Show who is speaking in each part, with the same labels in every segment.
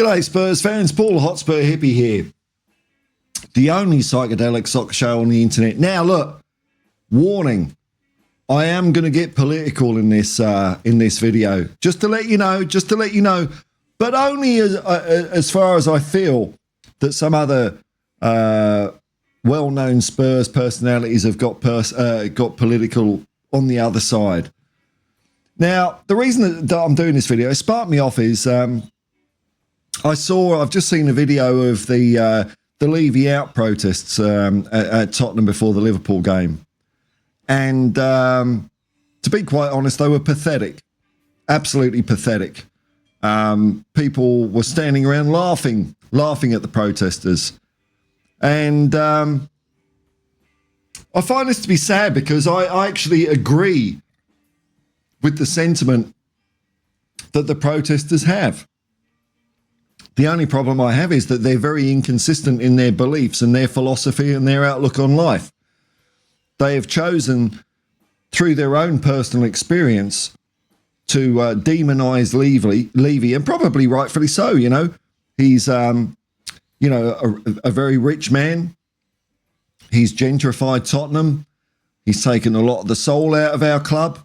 Speaker 1: G'day Spurs fans, Paul Hotspur hippie here. The only psychedelic soccer show on the internet. Now look, warning, I am going to get political in this video. Just to let you know, but only as far as I feel that some other well-known Spurs personalities have got political on the other side. Now, the reason that I'm doing this video, it sparked me off is I've just seen a video of the Levy out protests at Tottenham before the Liverpool game. And to be quite honest, they were pathetic, absolutely pathetic. People were standing around laughing at the protesters. And I find this to be sad because I actually agree with the sentiment that the protesters have. The only problem I have is that they're very inconsistent in their beliefs and their philosophy and their outlook on life. They have chosen, through their own personal experience, to demonize Levy, and probably rightfully so. You know, he's a very rich man. He's gentrified Tottenham. He's taken a lot of the soul out of our club.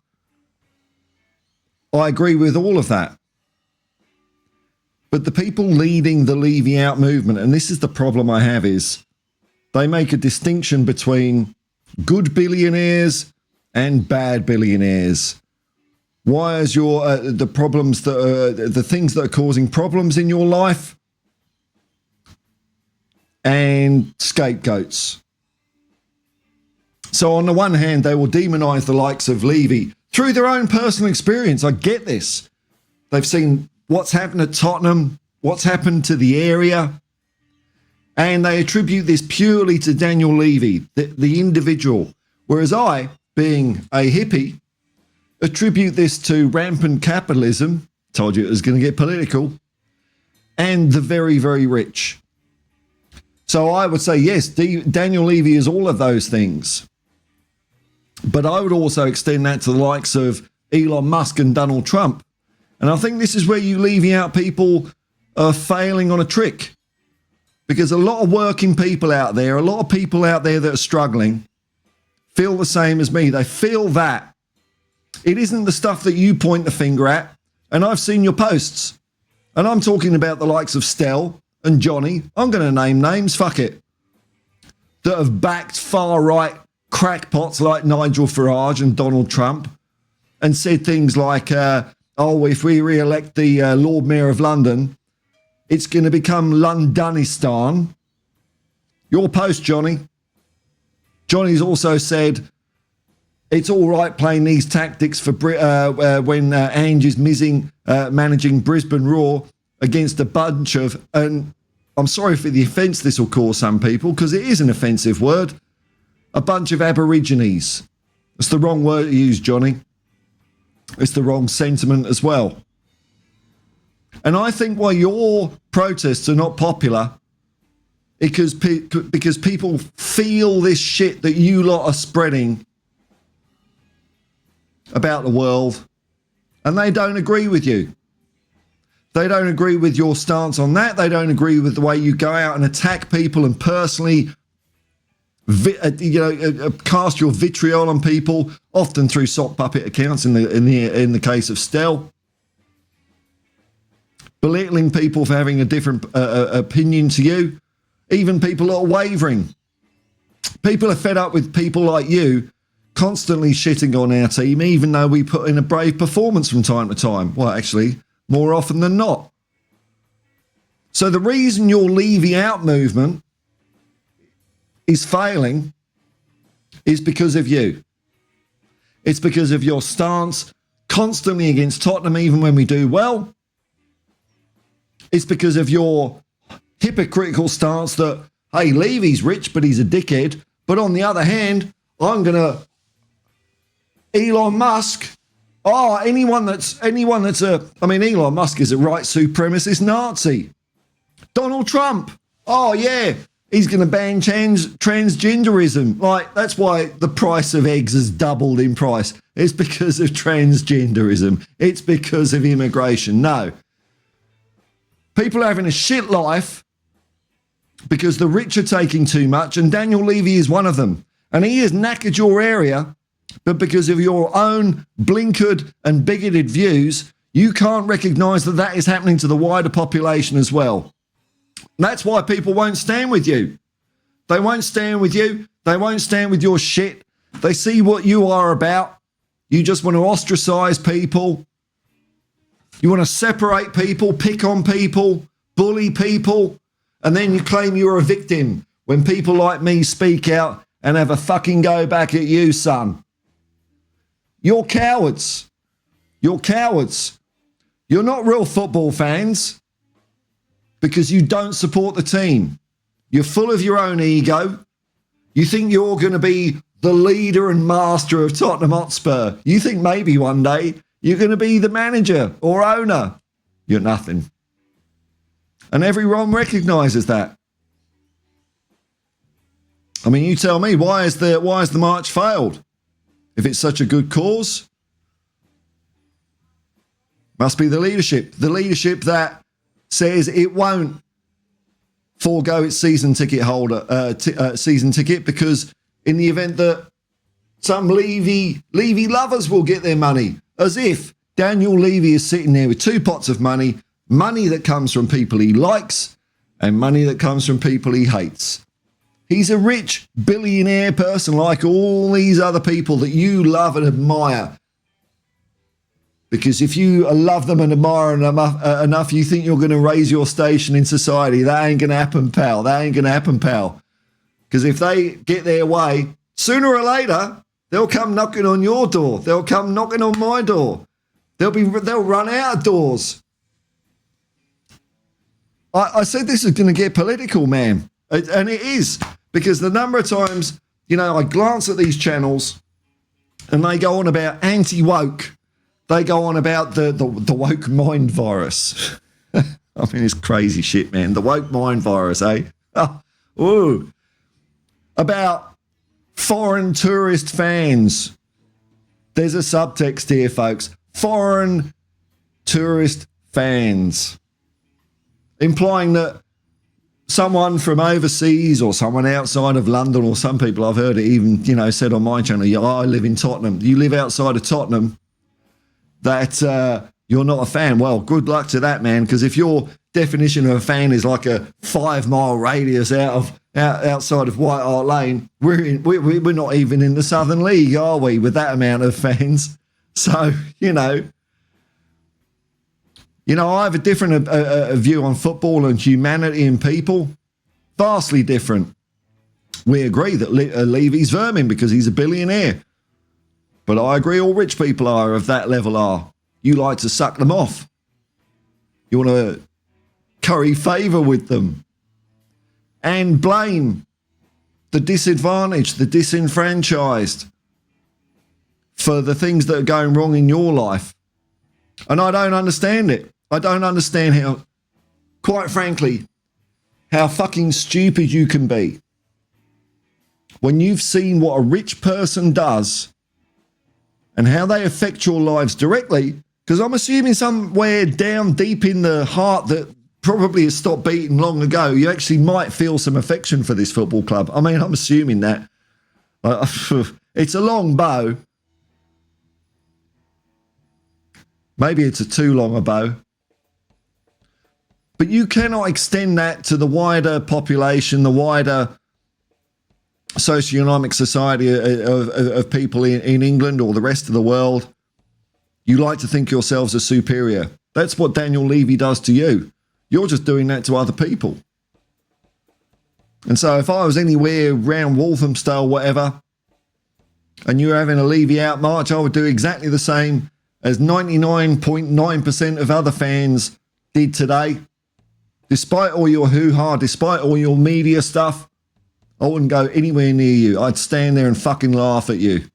Speaker 1: I agree with all of that. But the people leading the Levy out movement, and this is the problem I have, is they make a distinction between good billionaires and bad billionaires. Why is the problems that the things that are causing problems in your life and scapegoats? So on the one hand, they will demonize the likes of Levy through their own personal experience. I get this. They've seen what's happened at Tottenham, what's happened to the area, and they attribute this purely to Daniel Levy, the individual. Whereas I, being a hippie, attribute this to rampant capitalism, told you it was going to get political, and the very, very rich. So I would say, yes, Daniel Levy is all of those things. But I would also extend that to the likes of Elon Musk and Donald Trump. And I think this is where you Levy out people are failing on a trick. Because a lot of working people out there, a lot of people out there that are struggling, feel the same as me. They feel that it isn't the stuff that you point the finger at. And I've seen your posts. And I'm talking about the likes of Stell and Johnny. I'm going to name names, fuck it. That have backed far-right crackpots like Nigel Farage and Donald Trump. And said things like, if we re-elect the Lord Mayor of London, it's going to become Londonistan. Your post, Johnny. Johnny's also said it's all right playing these tactics for when Ange is managing Brisbane Roar against a bunch of, and I'm sorry for the offence this will cause some people because it is an offensive word, a bunch of Aborigines. That's the wrong word to use, Johnny. It's the wrong sentiment as well. And I think why your protests are not popular because people feel this shit that you lot are spreading about the world and they don't agree with you. They don't agree with your stance on that. They don't agree with the way you go out and attack people and personally cast your vitriol on people, often through sock puppet accounts in the case of Stell. Belittling people for having a different opinion to you. Even people that are wavering. People are fed up with people like you constantly shitting on our team, even though we put in a brave performance from time to time. Well, actually, more often than not. So the reason your Levy out movement is failing is because of you. It's because of your stance constantly against Tottenham, even when we do well. It's because of your hypocritical stance that, hey, Levy's rich, but he's a dickhead. But on the other hand, I'm going to Elon Musk. Oh, Elon Musk is a right supremacist Nazi. Donald Trump. Oh, yeah. He's going to ban transgenderism. Like, that's why the price of eggs has doubled in price. It's because of transgenderism. It's because of immigration. No. People are having a shit life because the rich are taking too much, and Daniel Levy is one of them. And he has knackered your area, but because of your own blinkered and bigoted views, you can't recognise that that is happening to the wider population as well. And that's why people won't stand with you. They won't stand with you. They won't stand with your shit. They see what you are about. You just want to ostracise people. You want to separate people, pick on people, bully people, and then you claim you're a victim when people like me speak out and have a fucking go back at you, son. You're cowards. You're cowards. You're not real football fans because you don't support the team. You're full of your own ego. You think you're going to be the leader and master of Tottenham Hotspur. You think maybe one day you're going to be the manager or owner. You're nothing. And everyone recognises that. I mean, you tell me, why has the march failed? If it's such a good cause, must be the leadership. The leadership that says it won't forego its season ticket because in the event that some Levy lovers will get their money, as if Daniel Levy is sitting there with two pots of money that comes from people he likes and money that comes from people he hates. He's a rich billionaire person like all these other people that you love and admire. Because if you love them and admire them enough, you think you're going to raise your station in society. That ain't going to happen, pal. That ain't going to happen, pal. Because if they get their way, sooner or later, they'll come knocking on your door. They'll come knocking on my door. They'll run out of doors. I said this is going to get political, man. And it is. Because the number of times, I glance at these channels and they go on about anti-woke. They go on about the woke mind virus. I mean, it's crazy shit, man. The woke mind virus, eh? Ooh. About foreign tourist fans. There's a subtext here, folks. Foreign tourist fans. Implying that someone from overseas or someone outside of London, or some people I've heard it even, said on my channel, I live in Tottenham. You live outside of Tottenham, that you're not a fan. Well, good luck to that, man, because if your definition of a fan is like a 5-mile radius outside of White Hart Lane, we're not even in the Southern League, are we, with that amount of fans? So, I have a different view on football and humanity and people. Vastly different. We agree that Levy's vermin because he's a billionaire. But I agree all rich people are of that level are. You like to suck them off. You want to curry favour with them. And blame the disadvantaged, the disenfranchised for the things that are going wrong in your life. And I don't understand it. I don't understand how, quite frankly, how fucking stupid you can be when you've seen what a rich person does and how they affect your lives directly, because I'm assuming somewhere down deep in the heart that probably has stopped beating long ago, you actually might feel some affection for this football club. I mean, I'm assuming that. It's a long bow. Maybe it's a too long a bow. But you cannot extend that to the wider population, the wider socioeconomic society of people in England or the rest of the world. You like to think yourselves are superior. That's what Daniel Levy does to you. You're just doing that to other people. And so if I was anywhere around Walthamstow or whatever, and you were having a Levy out march, I would do exactly the same as 99.9% of other fans did today. Despite all your hoo-ha, despite all your media stuff, I wouldn't go anywhere near you. I'd stand there and fucking laugh at you.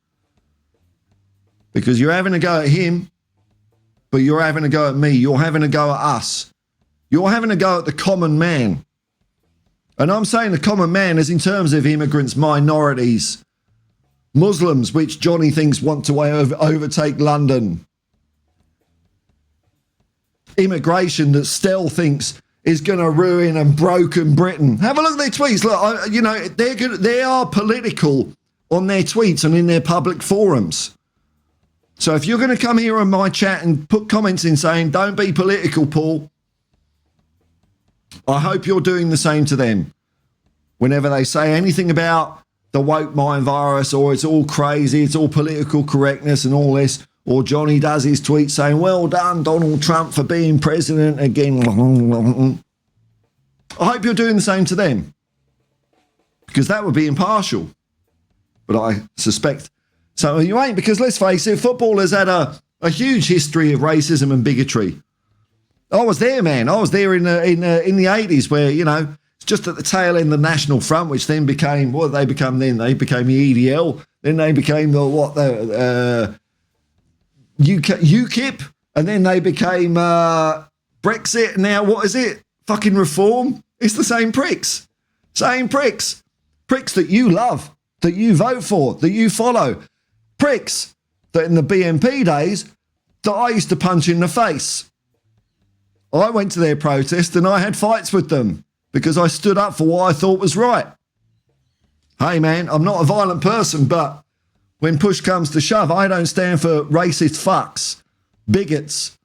Speaker 1: Because you're having a go at him, but you're having a go at me. You're having a go at us. You're having a go at the common man. And I'm saying the common man is in terms of immigrants, minorities, Muslims, which Johnny thinks want to overtake London. Immigration that Stell thinks is going to ruin and broken Britain. Have a look at their tweets. Look, they are political on their tweets and in their public forums. So if you're going to come here on my chat and put comments in saying, don't be political, Paul, I hope you're doing the same to them. Whenever they say anything about the woke mind virus, or it's all crazy, it's all political correctness and all this, or Johnny does his tweet saying, well done, Donald Trump, for being president again. I hope you're doing the same to them, because that would be impartial. But I suspect some of you ain't, because let's face it, football has had a huge history of racism and bigotry. I was there, man. I was there in the 80s where, it's just at the tail end of the National Front, which then became, what did they become then? They became the EDL. Then they became the UKIP. And then they became Brexit. Now, what is it? Fucking Reform? It's the same pricks. Same pricks. Pricks that you love, that you vote for, that you follow. Pricks that in the BNP days that I used to punch in the face. I went to their protest and I had fights with them because I stood up for what I thought was right. Hey, man, I'm not a violent person, but when push comes to shove, I don't stand for racist fucks, bigots,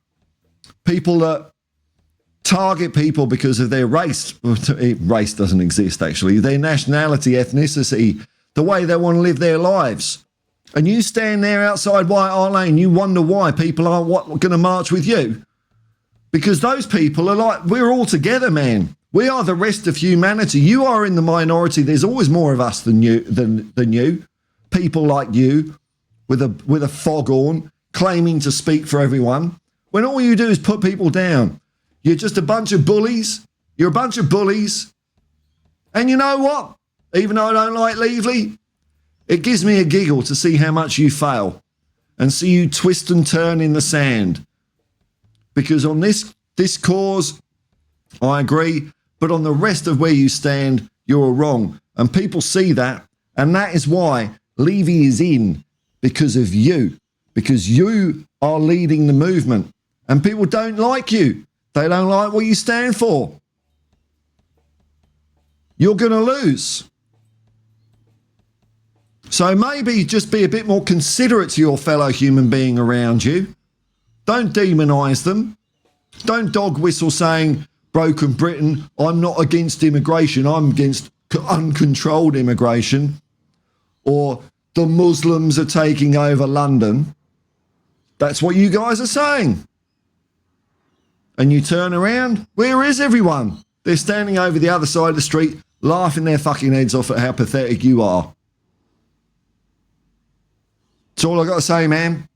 Speaker 1: people that target people because of their race. Race doesn't exist, actually. Their nationality, ethnicity, the way they want to live their lives. And you stand there outside White Hart Lane, you wonder why people aren't going to march with you. Because those people are like, we're all together, man. We are the rest of humanity. You are in the minority. There's always more of us than you. People like you with a foghorn claiming to speak for everyone. When all you do is put people down. You're just a bunch of bullies. You're a bunch of bullies. And you know what? Even though I don't like Levy, it gives me a giggle to see how much you fail and see you twist and turn in the sand. Because on this cause, I agree, but on the rest of where you stand, you're wrong. And people see that, and that is why Levy is in, because of you. Because you are leading the movement. And people don't like you. They don't like what you stand for. You're going to lose. So maybe just be a bit more considerate to your fellow human being around you. Don't demonise them. Don't dog whistle saying, broken Britain, I'm not against immigration, I'm against uncontrolled immigration. Or the Muslims are taking over London. That's what you guys are saying. And you turn around, where is everyone? They're standing over the other side of the street, laughing their fucking heads off at how pathetic you are. That's all I got to say, man.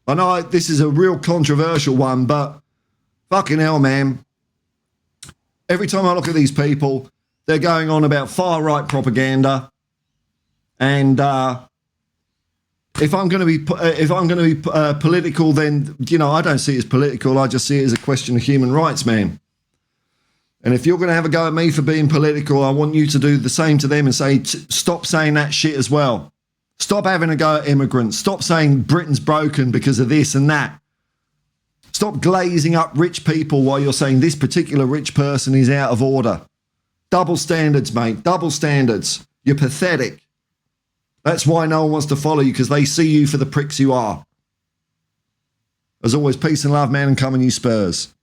Speaker 1: I know this is a real controversial one, but fucking hell, man. Every time I look at these people, they're going on about far-right propaganda. And if I'm going to be political, then, I don't see it as political. I just see it as a question of human rights, man. And if you're going to have a go at me for being political, I want you to do the same to them and say, stop saying that shit as well. Stop having a go at immigrants. Stop saying Britain's broken because of this and that. Stop glazing up rich people while you're saying this particular rich person is out of order. Double standards, mate. Double standards. You're pathetic. That's why no one wants to follow you, because they see you for the pricks you are. As always, peace and love, man, and come on you Spurs.